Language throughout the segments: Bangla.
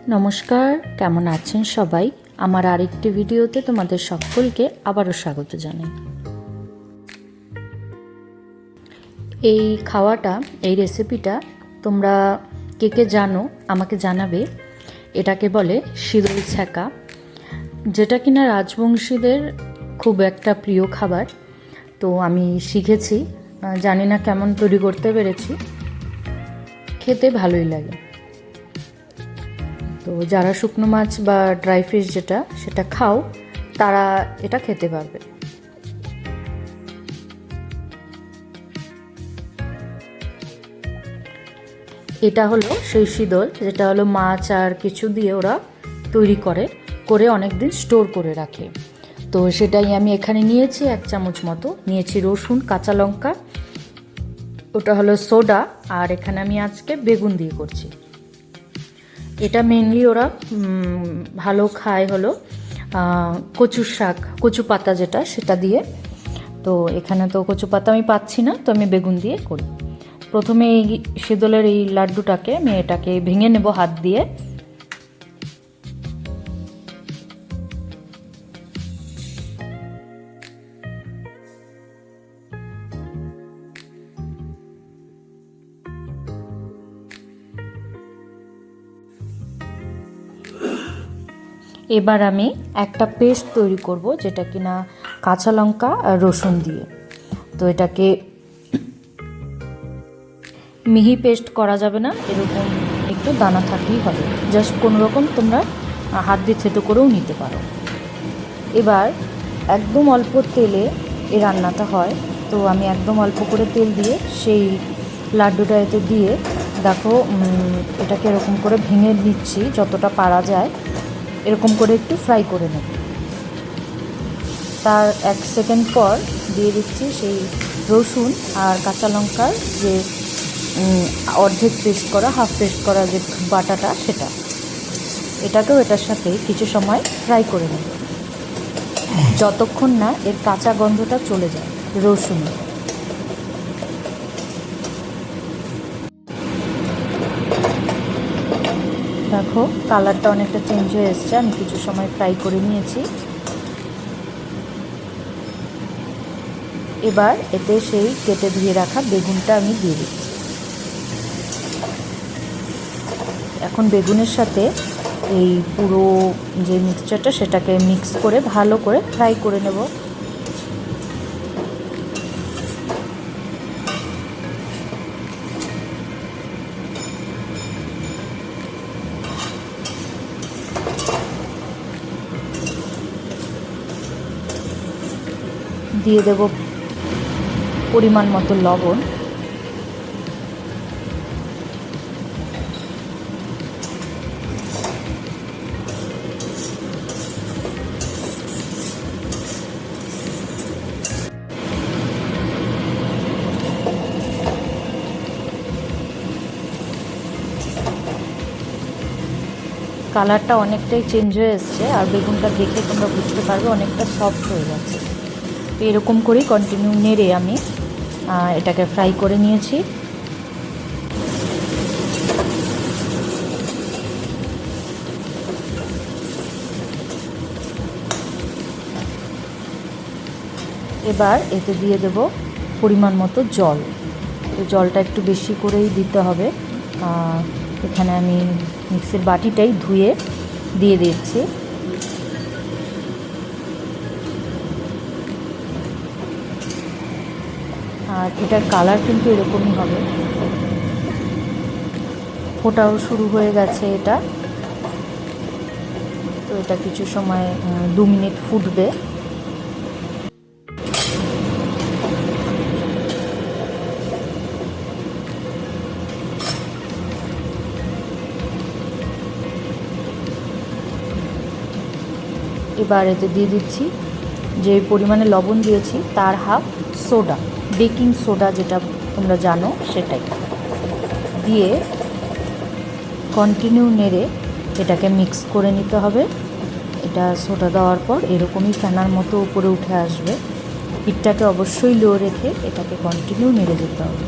নমস্কার, কেমন আছেন সবাই? আমার আরেকটি ভিডিওতে তোমাদের সকলকে আবারও স্বাগত জানাই। এই খাওয়াটা, এই রেসিপিটা তোমরা কে কে জানো আমাকে জানাবে। এটাকে বলে শীতল ছ্যাঁকা, যেটা কিনা রাজবংশীদের খুব একটা প্রিয় খাবার। তো আমি শিখেছি, জানি না কেমন তৈরি করতে পেরেছি, খেতে ভালোই লাগে। তো যারা শুকনো মাছ বা ড্রাই ফিশ সেটা খাও, তারা এটা খেতে পারবে। এটা হলো সেই শীতল, যেটা হলো মাছ আর কিছু দিয়ে ওরা তৈরি করে অনেক দিন স্টোর করে রাখে। তো সেটাই আমি এখানে নিয়েছি, 1 চামচ মতো নিয়েছি রসুন, কাঁচা লঙ্কা, ওটা হলো সোডা, আর এখানে আমি আজকে বেগুন দিয়ে করছি। এটা মেনলি ওরা ভালো খায় হলো কচুর শাক, কচু পাতা সেটা দিয়ে। তো এখানে তো কচু পাতা আমি পাচ্ছি না, তো আমি বেগুন দিয়ে করি। প্রথমে এই শীতলের এই লাড্ডুটাকে আমি এটাকে ভেঙে নেব হাত দিয়ে। এবার আমি একটা পেস্ট তৈরি করব, যেটা কিনা কাঁচা লঙ্কা আর রসুন দিয়ে। তো এটাকে মিহি পেস্ট করা যাবে না, এরকম একটু দানা থাকলেই হবে। জাস্ট কোনো রকম তোমরা হাত দিয়ে থেতো করেও নিতে পারো। এবার একদম অল্প তেলে এই রান্নাটা হয়, তো আমি একদম অল্প করে তেল দিয়ে সেই লাড্ডুটা এতে দিয়ে দেখো, এটাকে এরকম করে ভেঙে নিচ্ছি যতটা পারা যায়, এরকম করে একটু ফ্রাই করে নেব। তার 1 সেকেন্ড পর দিয়ে দিচ্ছি সেই রসুন আর কাঁচা লঙ্কার যে অর্ধেক পেস্ট করা, হাফ পেস্ট করা যে বাটাটা, এটাকেও এটার সাথে কিছু সময় ফ্রাই করে নেব, যতক্ষণ না এর কাঁচা গন্ধটা চলে যায় রসুনের। দেখো কালারটা অনেকটা চেঞ্জ হয়ে এসছে, আমি কিছু সময় ফ্রাই করে নিয়েছি। এবার এতে সেই কেটে ধুয়ে রাখা বেগুনটা আমি দিয়ে দিচ্ছি। এখন বেগুনের সাথে এই পুরো যে মিক্সচারটা, সেটাকে মিক্স করে ভালো করে ফ্রাই করে নেব। দিয়ে দেব পরিমাণ মতো লবণ। কালারটা অনেকটাই চেঞ্জ হয়ে এসছে, আর বেগুনটা দেখে তোমরা বুঝতে পারবে অনেকটা সফট হয়ে গেছে। এরকম করেই কন্টিনিউ নেড়ে আমি এটাকে ফ্রাই করে নিয়েছি। এবার এতে দিয়ে দেব পরিমাণ মতো জল। তো জলটা একটু বেশি করেই দিতে হবে। এখানে আমি মিক্সির বাটিটাই ধুয়ে দিয়ে দিচ্ছি। আর এটার কালার কিন্তু এরকমই হবে। ফোটাও শুরু হয়ে গেছে এটা। তো এটা কিছু সময় 2 মিনিট ফুটবে। এবার এতে দিয়ে দিচ্ছি যে পরিমাণে লবণ দিয়েছি তার হাফ সোডা, বেকিং সোডা যেটা তোমরা জানো, সেটাই দিয়ে কন্টিনিউ নেড়ে এটাকে মিক্স করে নিতে হবে। এটা সোডা দেওয়ার পর এরকমই ফেনার মতো উপরে উঠে আসবে। হিটটাকে অবশ্যই লো রেখে এটাকে কন্টিনিউ নেড়ে যেতে হবে।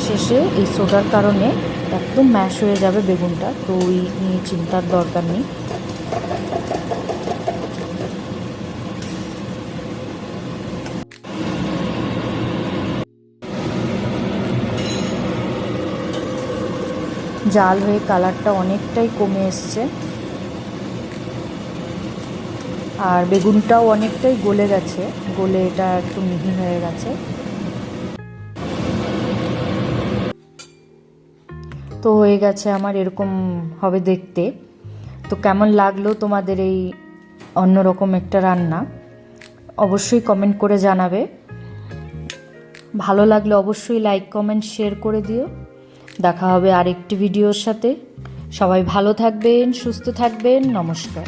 শেষে এই সোডার কারণে একদম ম্যাশ হয়ে যাবে বেগুনটা, তো ওই নিয়ে চিন্তার দরকার নেই। জাল হয়ে কালারটা অনেকটাই কমে এসছে, আর বেগুনটাও অনেকটাই গলে গেছে, গলে এটা একটু মিহি হয়ে গেছে। তো হয়ে গেছে আমার, এরকম হবে দেখতে। তো কেমন লাগলো তোমাদের এই অন্যরকম একটা রান্না অবশ্যই কমেন্ট করে জানাবে। ভালো লাগলে অবশ্যই লাইক কমেন্ট শেয়ার করে দিও। দেখা হবে আরেকটি ভিডিওর সাথে। সবাই ভালো থাকবেন, সুস্থ থাকবেন। নমস্কার।